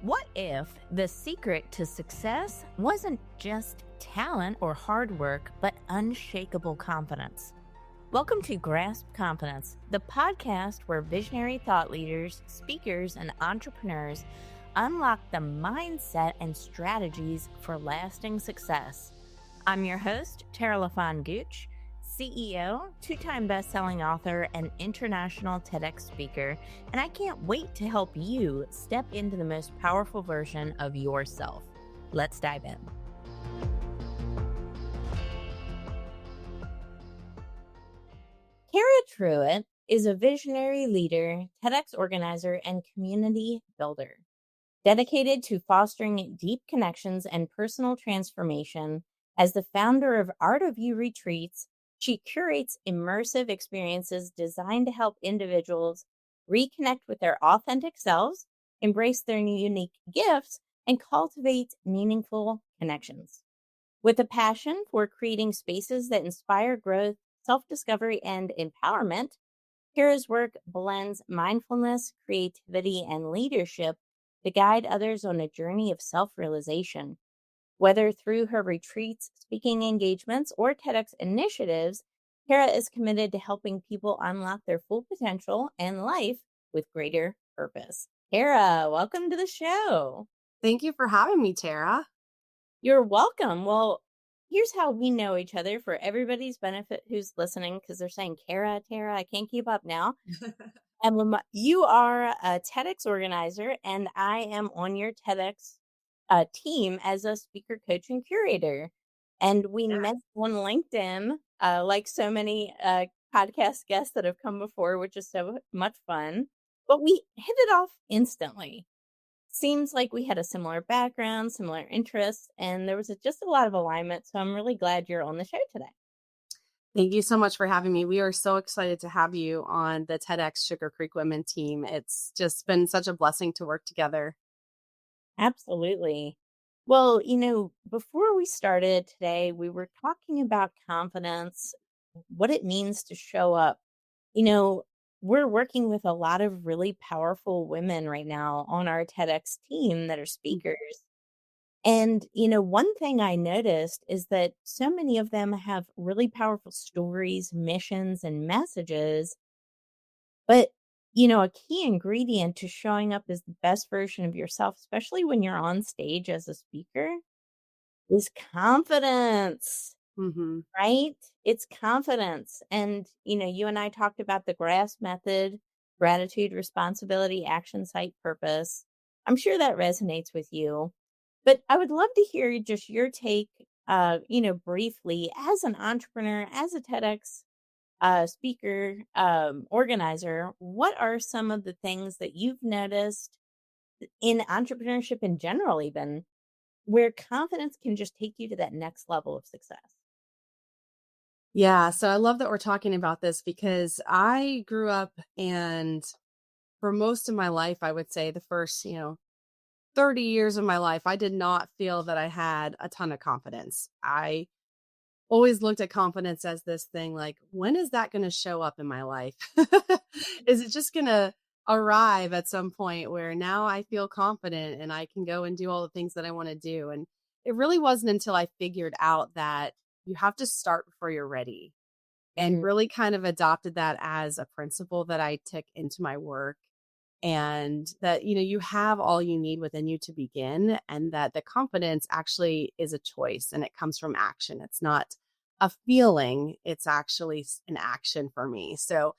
What if the secret to success wasn't just talent or hard work, but unshakable confidence? Welcome to Grasp Confidence, the podcast where visionary thought leaders, speakers, and entrepreneurs unlock the mindset and strategies for lasting success. I'm your host, Tara LaFon Gooch, CEO, two-time best-selling author, and international TEDx speaker, and I can't wait to help you step into the most powerful version of yourself. Let's dive in. Cara Truitt is a visionary leader, TEDx organizer, and community builder. Dedicated to fostering deep connections and personal transformation, as the founder of Art of You Retreats, she curates immersive experiences designed to help individuals reconnect with their authentic selves, embrace their unique gifts, and cultivate meaningful connections. With a passion for creating spaces that inspire growth, self-discovery, and empowerment, Kara's work blends mindfulness, creativity, and leadership to guide others on a journey of self-realization. Whether through her retreats, speaking engagements, or TEDx initiatives, Kara is committed to helping people unlock their full potential and life with greater purpose. Kara, welcome to the show. Thank you for having me, Tara. You're welcome. Well, here's how we know each other for everybody's benefit who's listening, because they're saying, Kara, Tara, I can't keep up now. And you are a TEDx organizer, and I am on your TEDx team as a speaker coach and curator. And we met on LinkedIn, like so many podcast guests that have come before, which is so much fun. But we hit it off instantly. Seems like we had a similar background, similar interests, and there was just a lot of alignment. So I'm really glad you're on the show today. Thank you so much for having me. We are so excited to have you on the TEDx Sugar Creek Women team. It's just been such a blessing to work together. Absolutely. Well, before we started today, we were talking about confidence, what it means to show up. We're working with a lot of really powerful women right now on our TEDx team that are speakers. And, one thing I noticed is that so many of them have really powerful stories, missions, and messages. But, a key ingredient to showing up as the best version of yourself, especially when you're on stage as a speaker, is confidence, Mm-hmm. right? It's confidence. And, you and I talked about the GRASP method: gratitude, responsibility, action, sight, purpose. I'm sure that resonates with you. But I would love to hear just your take, briefly as an entrepreneur, as a TEDx speaker, organizer. What are some of the things that you've noticed in entrepreneurship in general, even where confidence can just take you to that next level of success? Yeah, so I love that we're talking about this because I grew up, and for most of my life, I would say the first, 30 years of my life, I did not feel that I had a ton of confidence. I always looked at confidence as this thing like, when is that going to show up in my life? Is it just going to arrive at some point where now I feel confident and I can go and do all the things that I want to do? And it really wasn't until I figured out that you have to start before you're ready, and Mhm. really kind of adopted that as a principle that I took into my work. And that, you have all you need within you to begin, and that the confidence actually is a choice and it comes from action. It's not a feeling, it's actually an action for me. So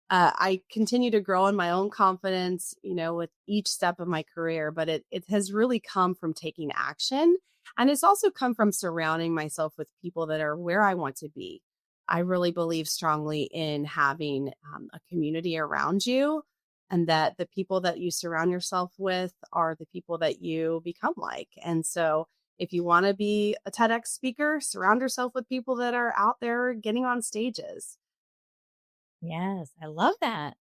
I continue to grow in my own confidence, with each step of my career, but it has really come from taking action. And it's also come from surrounding myself with people that are where I want to be. I really believe strongly in having a community around you, and that the people that you surround yourself with are the people that you become like. And so if you want to be a TEDx speaker, surround yourself with people that are out there getting on stages. Yes, I love that.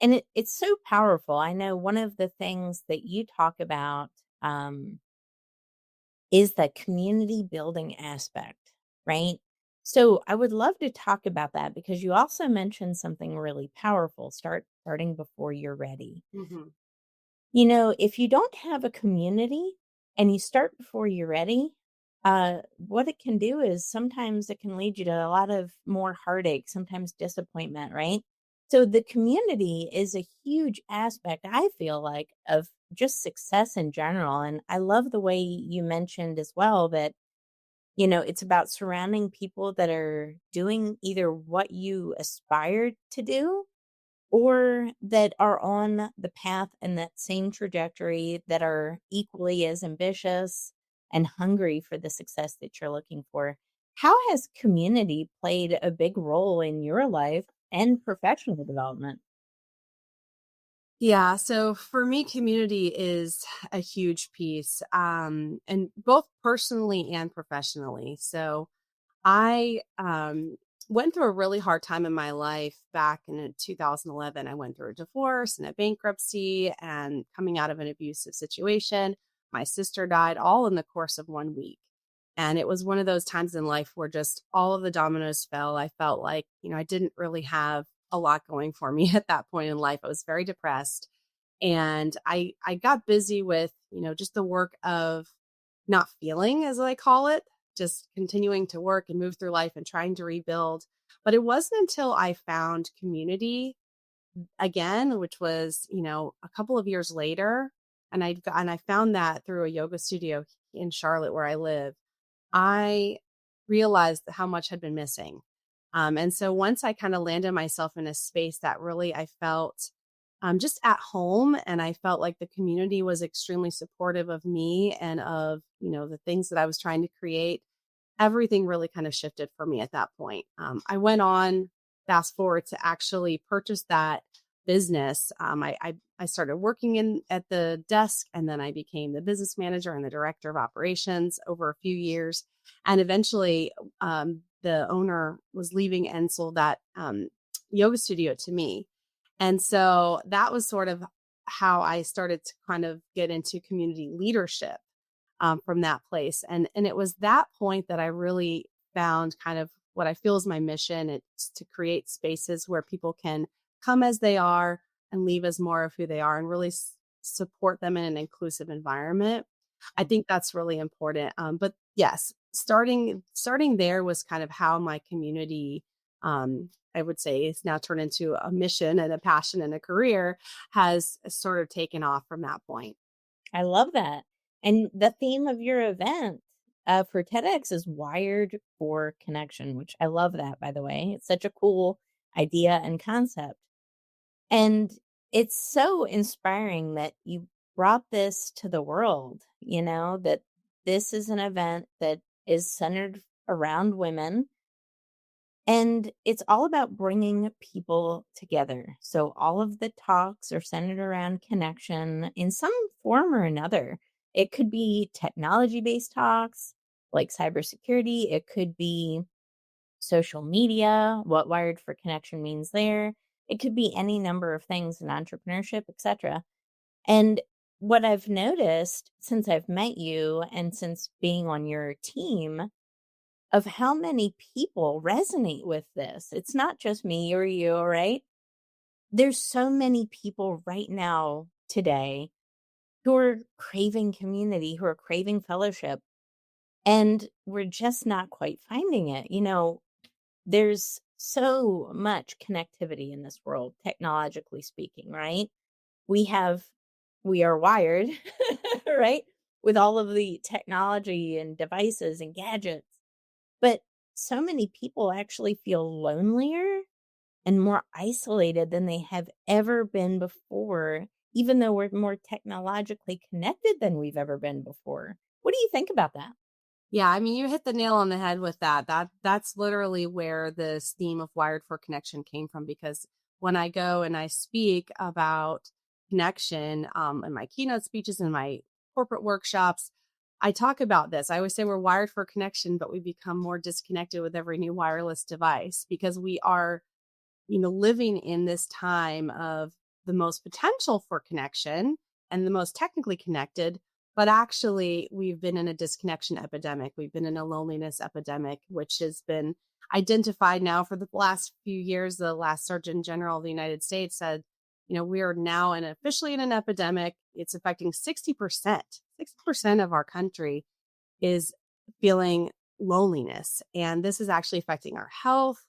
And it's so powerful. I know one of the things that you talk about um, is the community building aspect, right? So I would love to talk about that because you also mentioned something really powerful: starting before you're ready. Mhm. If you don't have a community and you start before you're ready, what it can do is sometimes it can lead you to a lot of more heartache, sometimes disappointment, right? So the community is a huge aspect, I feel like, of just success in general. And I love the way you mentioned as well that, it's about surrounding people that are doing either what you aspired to do or that are on the path and that same trajectory that are equally as ambitious and hungry for the success that you're looking for. How has community played a big role in your life and professional development? Yeah, so for me, community is a huge piece, and both personally and professionally. So I went through a really hard time in my life back in 2011. I went through a divorce and a bankruptcy and coming out of an abusive situation. My sister died all in the course of 1 week. And it was one of those times in life where just all of the dominoes fell. I felt like, I didn't really have a lot going for me at that point in life. I was very depressed. And I got busy with, just the work of not feeling, as I call it, just continuing to work and move through life and trying to rebuild. But it wasn't until I found community again, which was, a couple of years later, and I found that through a yoga studio in Charlotte where I live. I realized how much had been missing. And so once I kind of landed myself in a space that really I felt just at home, and I felt like the community was extremely supportive of me and of, the things that I was trying to create, everything really kind of shifted for me at that point. I went on, fast forward, to actually purchase that business. I started working in at the desk, and then I became the business manager and the director of operations over a few years. And eventually, the owner was leaving and sold that yoga studio to me. And so that was sort of how I started to kind of get into community leadership from that place. And it was that point that I really found kind of what I feel is my mission. It's to create spaces where people can come as they are and leave as more of who they are, and really support them in an inclusive environment. I think that's really important. But yes, starting there was kind of how my community, I would say, it's now turned into a mission and a passion and a career, has sort of taken off from that point. I love that. And the theme of your event for TEDx is wired for connection, which I love that, by the way. It's such a cool idea and concept. And it's so inspiring that you brought this to the world, that this is an event that is centered around women. And it's all about bringing people together. So all of the talks are centered around connection in some form or another. It could be technology based talks like cybersecurity, it could be social media, what wired for connection means there. It could be any number of things in entrepreneurship, etc. And what I've noticed since I've met you and since being on your team of how many people resonate with this. It's not just me or you, right? There's so many people right now today who are craving community, who are craving fellowship, and we're just not quite finding it. There's so much connectivity in this world, technologically speaking, right? We have, we are wired, right? With all of the technology and devices and gadgets. But so many people actually feel lonelier and more isolated than they have ever been before, even though we're more technologically connected than we've ever been before. What do you think about that? Yeah, I mean, you hit the nail on the head with that. That's literally where this theme of Wired for Connection came from, because when I go and I speak about connection in my keynote speeches and my corporate workshops, I talk about this. I always say we're wired for connection, but we become more disconnected with every new wireless device, because we are, living in this time of the most potential for connection and the most technically connected. But actually, we've been in a disconnection epidemic. We've been in a loneliness epidemic, which has been identified now for the last few years. The last Surgeon General of the United States said We are now officially in an epidemic. It's affecting 60% of our country is feeling loneliness. And this is actually affecting our health,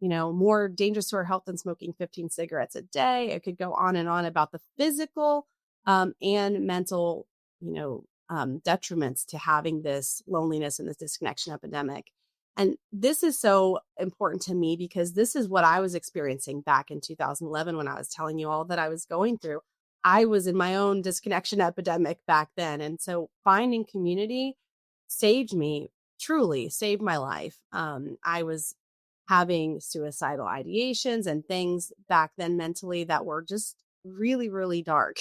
more dangerous to our health than smoking 15 cigarettes a day. It could go on and on about the physical and mental, detriments to having this loneliness and this disconnection epidemic. And this is so important to me because this is what I was experiencing back in 2011 when I was telling you all that I was going through. I was in my own disconnection epidemic back then. And so finding community saved me, truly saved my life. I was having suicidal ideations and things back then mentally that were just really, really dark.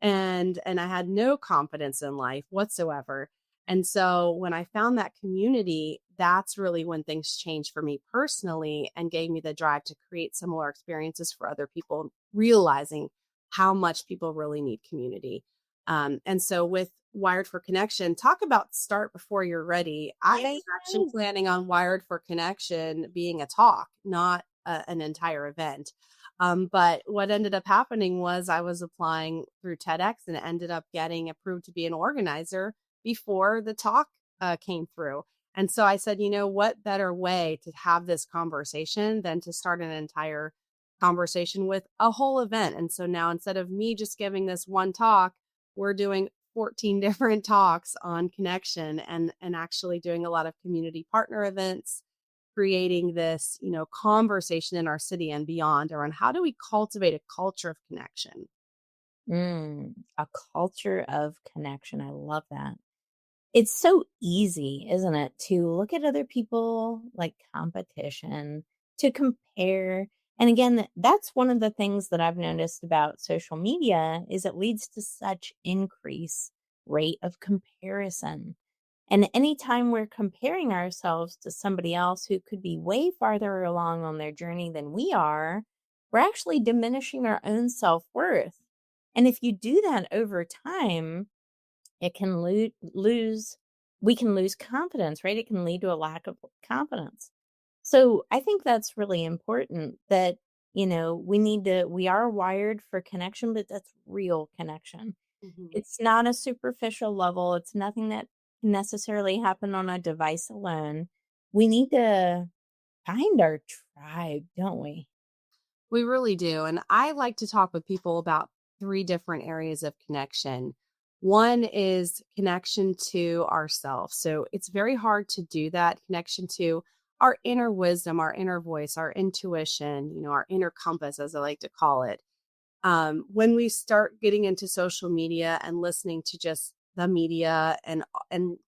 And I had no confidence in life whatsoever. And so when I found that community, that's really when things changed for me personally and gave me the drive to create similar experiences for other people, realizing how much people really need community. And so with Wired for Connection, talk about start before you're ready. I was actually planning on Wired for Connection being a talk, not an entire event. But what ended up happening was I was applying through TEDx and ended up getting approved to be an organizer before the talk came through. And so I said, what better way to have this conversation than to start an entire conversation with a whole event? And so now instead of me just giving this one talk, we're doing 14 different talks on connection and actually doing a lot of community partner events, creating this, conversation in our city and beyond around how do we cultivate a culture of connection. A culture of connection. I love that. It's so easy, isn't it, to look at other people like competition, to compare. And again, that's one of the things that I've noticed about social media is it leads to such increase rate of comparison. And anytime we're comparing ourselves to somebody else who could be way farther along on their journey than we are, we're actually diminishing our own self-worth. And if you do that over time, it can lose we can lose confidence, right? It can lead to a lack of confidence. So I think that's really important that, we are wired for connection, but that's real connection. Mhm. It's not a superficial level. It's nothing that can necessarily happen on a device alone. We need to find our tribe, don't we? We really do. And I like to talk with people about three different areas of connection. One is connection to ourselves. So it's very hard to do that connection to our inner wisdom, our inner voice, our intuition, our inner compass, as I like to call it. When we start getting into social media and listening to just the media and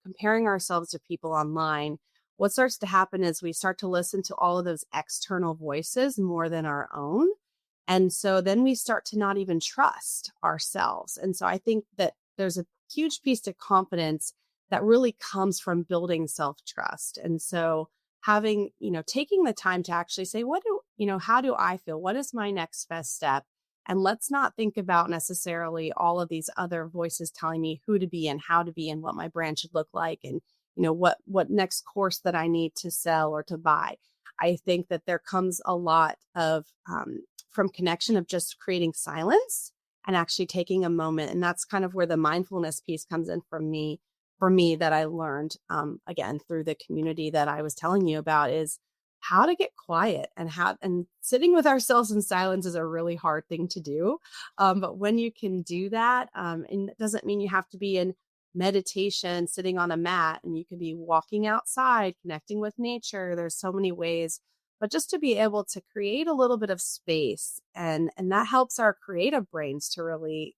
comparing ourselves to people online, what starts to happen is we start to listen to all of those external voices more than our own. And so then we start to not even trust ourselves. And so I think that there's a huge piece to confidence that really comes from building self trust. And so having, taking the time to actually say, how do I feel? What is my next best step? And let's not think about necessarily all of these other voices telling me who to be and how to be and what my brand should look like and what next course that I need to sell or to buy. I think that there comes a lot of from connection of just creating silence and actually taking a moment, and that's kind of where the mindfulness piece comes in for me that I learned again through the community that I was telling you about is how to get quiet and sitting with ourselves in silence is a really hard thing to do. But when you can do that, and it doesn't mean you have to be in meditation, sitting on a mat, and you can be walking outside, connecting with nature. There's so many ways, but just to be able to create a little bit of space and that helps our creative brains to really,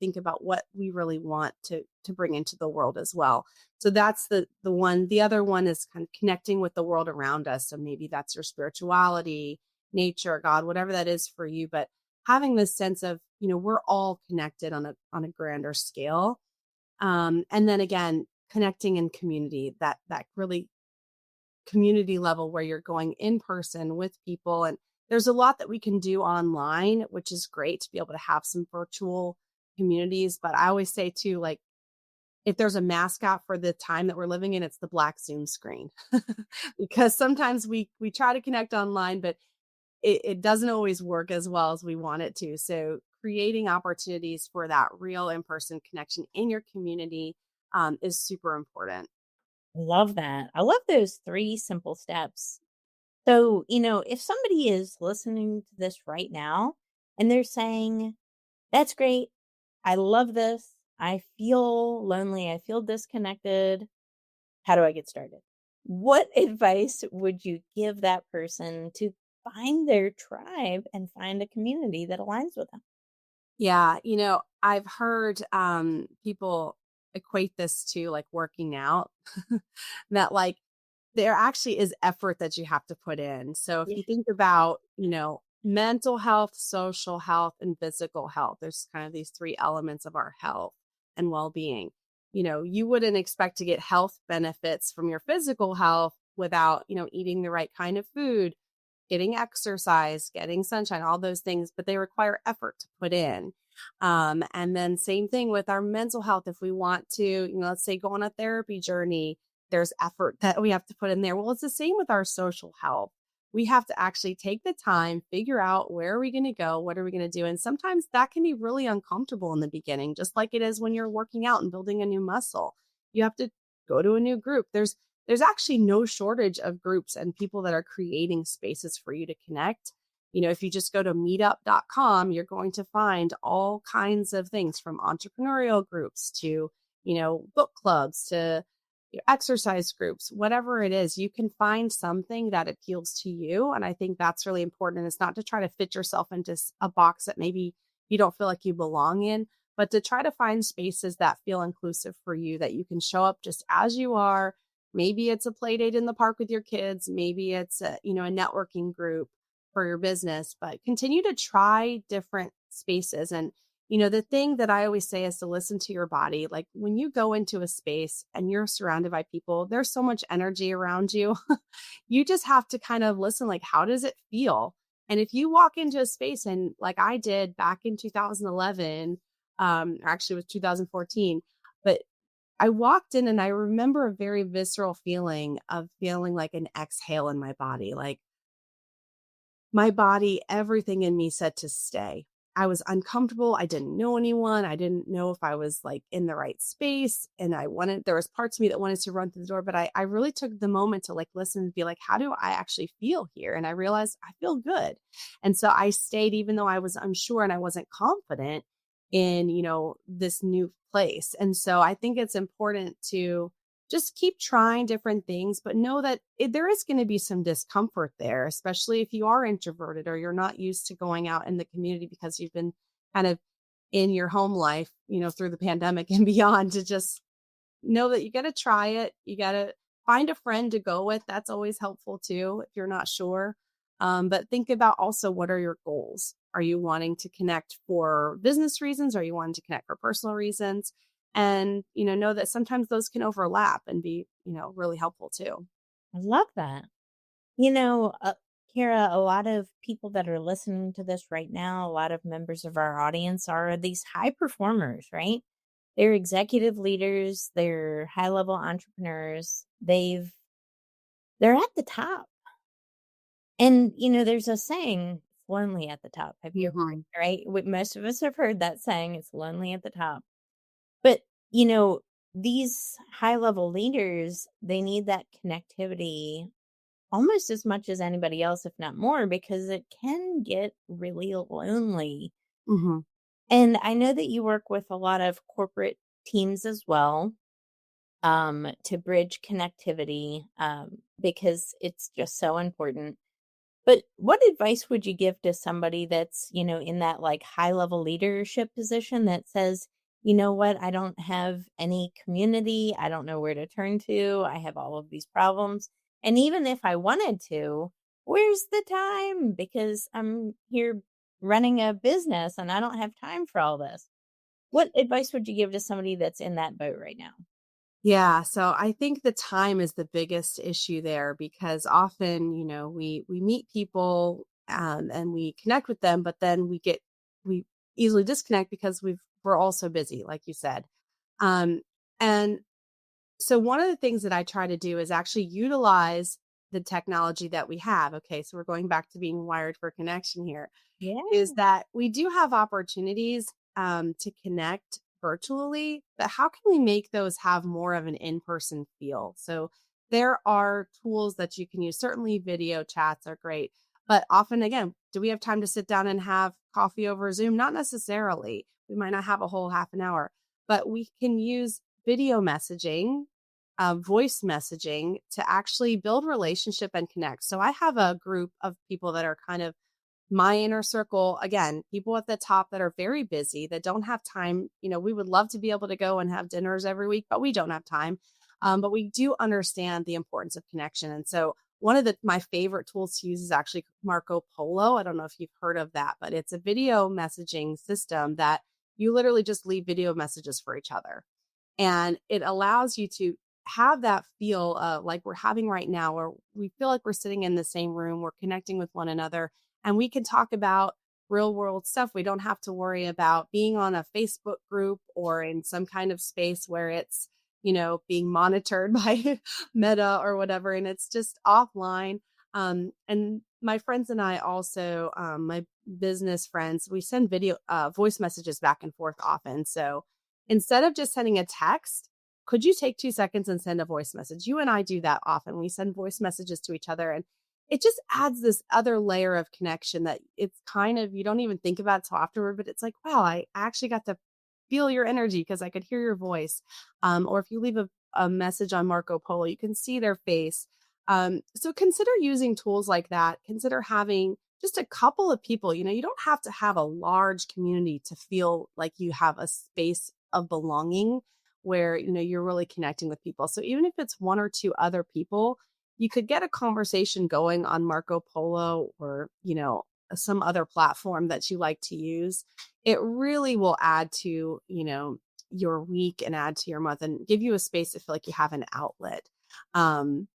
think about what we really want to bring into the world as well. So that's the one. The other one is kind of connecting with the world around us. So maybe that's your spirituality, nature, God, whatever that is for you. But having this sense of, we're all connected on a grander scale. And then again, connecting in community, that really community level where you're going in person with people. And there's a lot that we can do online, which is great to be able to have some virtual communities. But I always say too, like, if there's a mascot for the time that we're living in, it's the black Zoom screen. Because sometimes we try to connect online, but it doesn't always work as well as we want it to. So creating opportunities for that real in-person connection in your community is super important. Love that. I love those 3 simple steps. So, if somebody is listening to this right now and they're saying, "That's great. I love this. I feel lonely. I feel disconnected. How do I get started?" What advice would you give that person to find their tribe and find a community that aligns with them? Yeah, I've heard people equate this to like working out, that like there actually is effort that you have to put in. So if Yeah. you think about, mental health, social health, and physical health, there's kind of these three elements of our health and well-being. You wouldn't expect to get health benefits from your physical health without, eating the right kind of food, getting exercise, getting sunshine, all those things, but they require effort to put in. And then same thing with our mental health. If we want to, let's say go on a therapy journey, there's effort that we have to put in there. Well, it's the same with our social health. We have to actually take the time, figure out where are we going to go, what are we going to do, and sometimes that can be really uncomfortable in the beginning, just like it is when you're working out and building a new muscle. You have to go to a new group. There's actually no shortage of groups and people that are creating spaces for you to connect. If you just go to meetup.com, you're going to find all kinds of things from entrepreneurial groups to, book clubs to exercise groups, whatever it is, you can find something that appeals to you. And I think that's really important. And it's not to try to fit yourself into a box that maybe you don't feel like you belong in, but to try to find spaces that feel inclusive for you, that you can show up just as you are. Maybe it's a play date in the park with your kids. Maybe it's a networking group for your business, but continue to try different spaces. And the thing that I always say is to listen to your body. Like when you go into a space and you're surrounded by people, there's so much energy around you. You just have to kind of listen, like, how does it feel? And if you walk into a space and like I did back in 2011, or actually it was 2014, but I walked in and I remember a very visceral feeling of feeling like an exhale in my body. Like my body, everything in me said to stay. I was uncomfortable. I didn't know anyone. I didn't know if I was like in the right space. And there was parts of me that wanted to run through the door, but I really took the moment to like listen and be like, how do I actually feel here? And I realized I feel good. And so I stayed, even though I was unsure and I wasn't confident in, this new place. And so I think it's important to just keep trying different things, but know that there is going to be some discomfort there, especially if you are introverted or you're not used to going out in the community because you've been kind of in your home life, through the pandemic and beyond. To just know that you got to try it. You got to find a friend to go with. That's always helpful too, if you're not sure. But think about also, what are your goals? Are you wanting to connect for business reasons? Are you wanting to connect for personal reasons? And, know that sometimes those can overlap and be, really helpful too. I love that. You know, uh, Kara, a lot of people that are listening to this right now, a lot of members of our audience are these high performers, right? They're executive leaders, they're high level entrepreneurs. They're at the top. And there's a saying, it's lonely at the top. Have you ever Mhm. heard, right? Most of us have heard that saying, it's lonely at the top. But, you know, these high level leaders, they need that connectivity almost as much as anybody else, if not more, because it can get really lonely. Mhm. And I know that you work with a lot of corporate teams as well, to bridge connectivity, because it's just so important. But what advice would you give to somebody that's, in that like high level leadership position that says, you know what, I don't have any community. I don't know where to turn to. I have all of these problems. And even if I wanted to, where's the time? Because I'm here running a business and I don't have time for all this. What advice would you give to somebody that's in that boat right now? Yeah, so I think the time is the biggest issue there, because often, we meet people and we connect with them, but then we easily disconnect because we're all so busy, like you said. Um, and so one of the things that I try to do is actually utilize the technology that we have. Okay, so we're going back to being wired for connection here, Yeah. is that we do have opportunities to connect virtually, but how can we make those have more of an in-person feel? So there are tools that you can use. Certainly video chats are great, but often again, do we have time to sit down and have coffee over Zoom? Not necessarily. We might not have a whole half an hour, but we can use video messaging, voice messaging to actually build relationship and connect. So I have a group of people that are kind of my inner circle, again, people at the top that are very busy, that don't have time. We would love to be able to go and have dinners every week, but we don't have time. But we do understand the importance of connection. And so one of my favorite tools to use is actually Marco Polo. I don't know if you've heard of that, but it's a video messaging system that you literally just leave video messages for each other. And it allows you to have that feel like we're having right now, where we feel like we're sitting in the same room, we're connecting with one another, and we can talk about real world stuff. We don't have to worry about being on a Facebook group or in some kind of space where it's, being monitored by Meta or whatever, and it's just offline. And my friends and I also, my business friends, we send voice messages back and forth often. So instead of just sending a text, could you take 2 seconds and send a voice message? You and I do that often. We send voice messages to each other, and it just adds this other layer of connection that it's kind of, you don't even think about it till afterward, but it's like, wow, I actually got to feel your energy because I could hear your voice. Or if you leave a message on Marco Polo, you can see their face. So consider using tools like that. Consider having just a couple of people. You don't have to have a large community to feel like you have a space of belonging where, you're really connecting with people. So even if it's one or two other people, you could get a conversation going on Marco Polo or, some other platform that you like to use. It really will add to, your week and add to your month and give you a space to feel like you have an outlet. Um,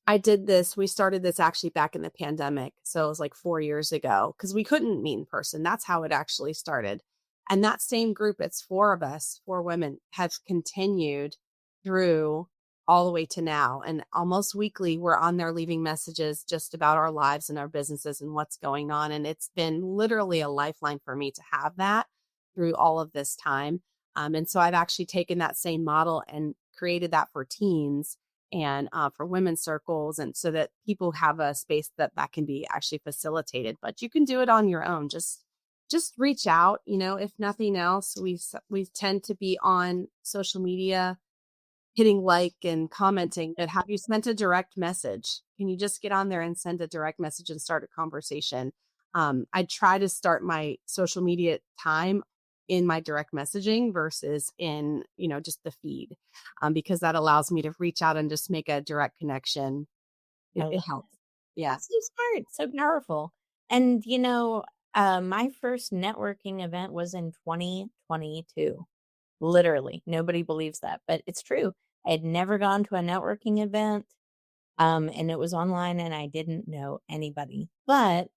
we started this actually back in the pandemic. So it was like 4 years ago because we couldn't meet in person. That's how it actually started. And that same group, it's four of us, four women, have continued through all the way to now. And almost weekly, we're on there leaving messages just about our lives and our businesses and what's going on. And it's been literally a lifeline for me to have that through all of this time. And so I've actually taken that same model and created that for teens and for women's circles, and so that people have a space that can be actually facilitated. But you can do it on your own. Just reach out. If nothing else, we tend to be on social media hitting like and commenting, but have you sent a direct message? Can you just get on there and send a direct message and start a conversation? I try to start my social media time in my direct messaging versus in, just the feed, because that allows me to reach out and just make a direct connection. I It love helps. it. Yeah. So smart, so powerful. And, my first networking event was in 2022. Literally, nobody believes that, but it's true. I had never gone to a networking event, and it was online and I didn't know anybody. But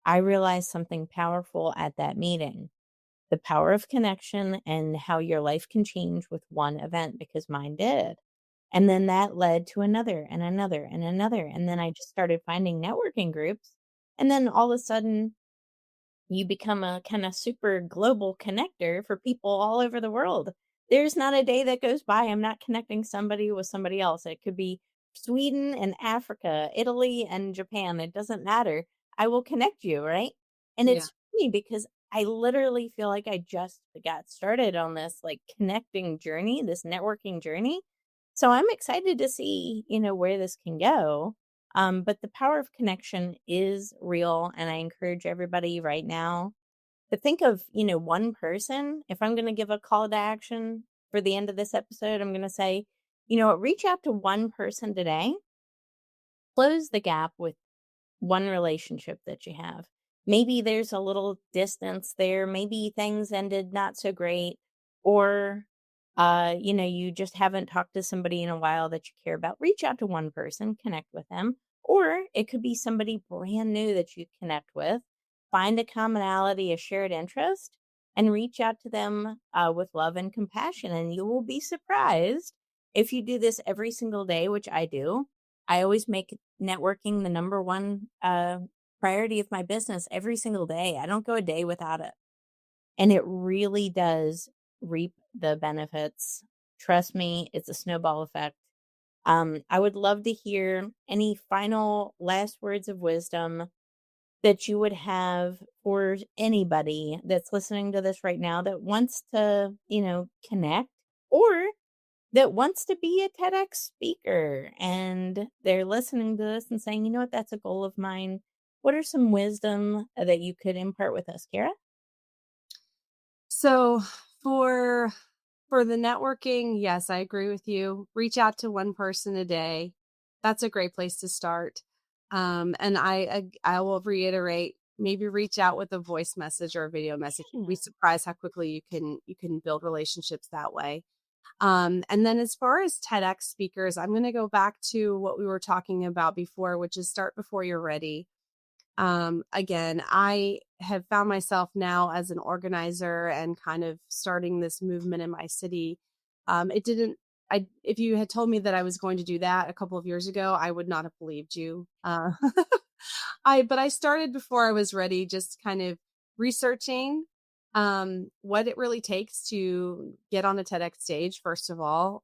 I realized something powerful at that meeting. The power of connection and how your life can change with one event because mine did. And then that led to another and another and another. And then I just started finding networking groups. And then all of a sudden, you become a kind of super global connector for people all over the world. There's not a day that goes by I'm not connecting somebody with somebody else. It could be Sweden and Africa, Italy and Japan. It doesn't matter. I will connect you, right? And Yeah. it's funny because I literally feel like I just got started on this like connecting journey, this networking journey. So I'm excited to see, where this can go. But the power of connection is real. And I encourage everybody right now to think of, one person. If I'm going to give a call to action for the end of this episode, I'm going to say, reach out to one person today, close the gap with one relationship that you have. Maybe there's a little distance there. Maybe things ended not so great, or you just haven't talked to somebody in a while that you care about. Reach out to one person, connect with them, or it could be somebody brand new that you connect with. Find a commonality, a shared interest, and reach out to them with love and compassion. And you will be surprised if you do this every single day, which I do. I always make networking the number one priority of my business every single day. I don't go a day without it. And it really does reap the benefits. Trust me, it's a snowball effect. I would love to hear any final last words of wisdom that you would have for anybody that's listening to this right now that wants to, connect, or that wants to be a TEDx speaker and they're listening to this and saying, you know what, that's a goal of mine. What are some wisdom that you could impart with us, Cara? So for the networking, yes, I agree with you. Reach out to one person a day. That's a great place to start. And I will reiterate, maybe reach out with a voice message or a video message. You'd be surprised how quickly you can build relationships that way. And then as far as TEDx speakers, I'm going to go back to what we were talking about before, which is start before you're ready. Again, I have found myself now as an organizer and kind of starting this movement in my city. If you had told me that I was going to do that a couple of years ago, I would not have believed you. But I started before I was ready, just kind of researching, what it really takes to get on a TEDx stage. First of all,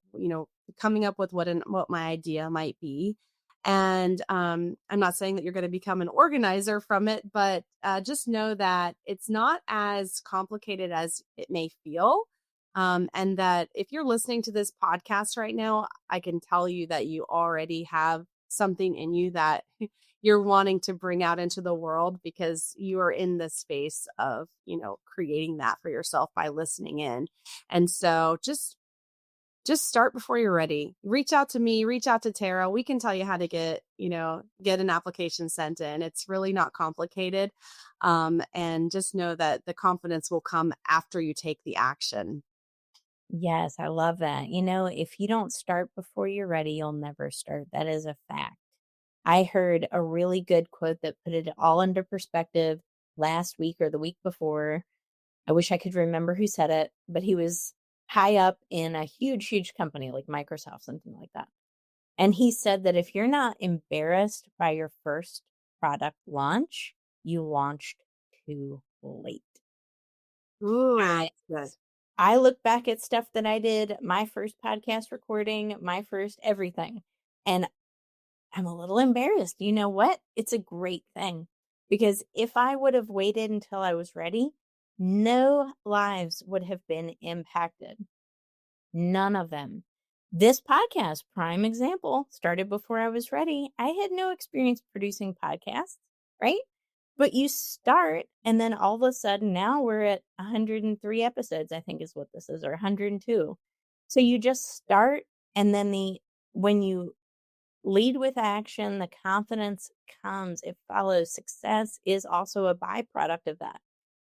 coming up with what my idea might be. And I'm not saying that you're going to become an organizer from it, but just know that it's not as complicated as it may feel. And that if you're listening to this podcast right now, I can tell you that you already have something in you that you're wanting to bring out into the world, because you are in the space of, creating that for yourself by listening in. And so just start before you're ready. Reach out to me, reach out to Tara. We can tell you how to get an application sent in. It's really not complicated. And just know that the confidence will come after you take the action. Yes, I love that. If you don't start before you're ready, you'll never start. That is a fact. I heard a really good quote that put it all into perspective last week or the week before. I wish I could remember who said it, but he was high up in a huge, huge company like Microsoft, something like that. And he said that if you're not embarrassed by your first product launch, you launched too late. Ooh, I, that's good. I look back at stuff that I did, my first podcast recording, my first everything, and I'm a little embarrassed. You know what? It's a great thing, because if I would have waited until I was ready, no lives would have been impacted. None of them. This podcast, prime example, started before I was ready. I had no experience producing podcasts, right? But you start, and then all of a sudden now we're at 103 episodes, I think is what this is, or 102. So you just start, and then when you lead with action, the confidence comes, it follows. Success is also a byproduct of that.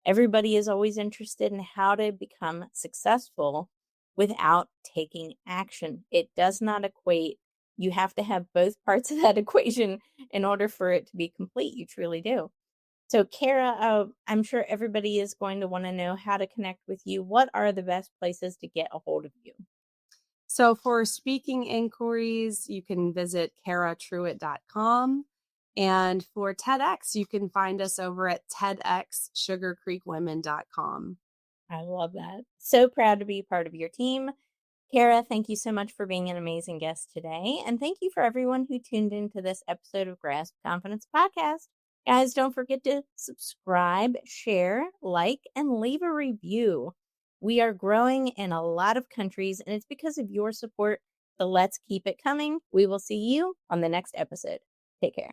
Everybody is always interested in how to become successful without taking action. It does not equate. You have to have both parts of that equation in order for it to be complete. You truly do. So, Cara, I'm sure everybody is going to want to know how to connect with you. What are the best places to get a hold of you? So for speaking inquiries, you can visit caratruitt.com. And for TEDx, you can find us over at TEDxSugarCreekWomen.com. I love that. So proud to be part of your team. Cara, thank you so much for being an amazing guest today. And thank you for everyone who tuned into this episode of Grasp Confidence Podcast. Guys, don't forget to subscribe, share, like, and leave a review. We are growing in a lot of countries, and it's because of your support. So let's keep it coming. We will see you on the next episode. Take care.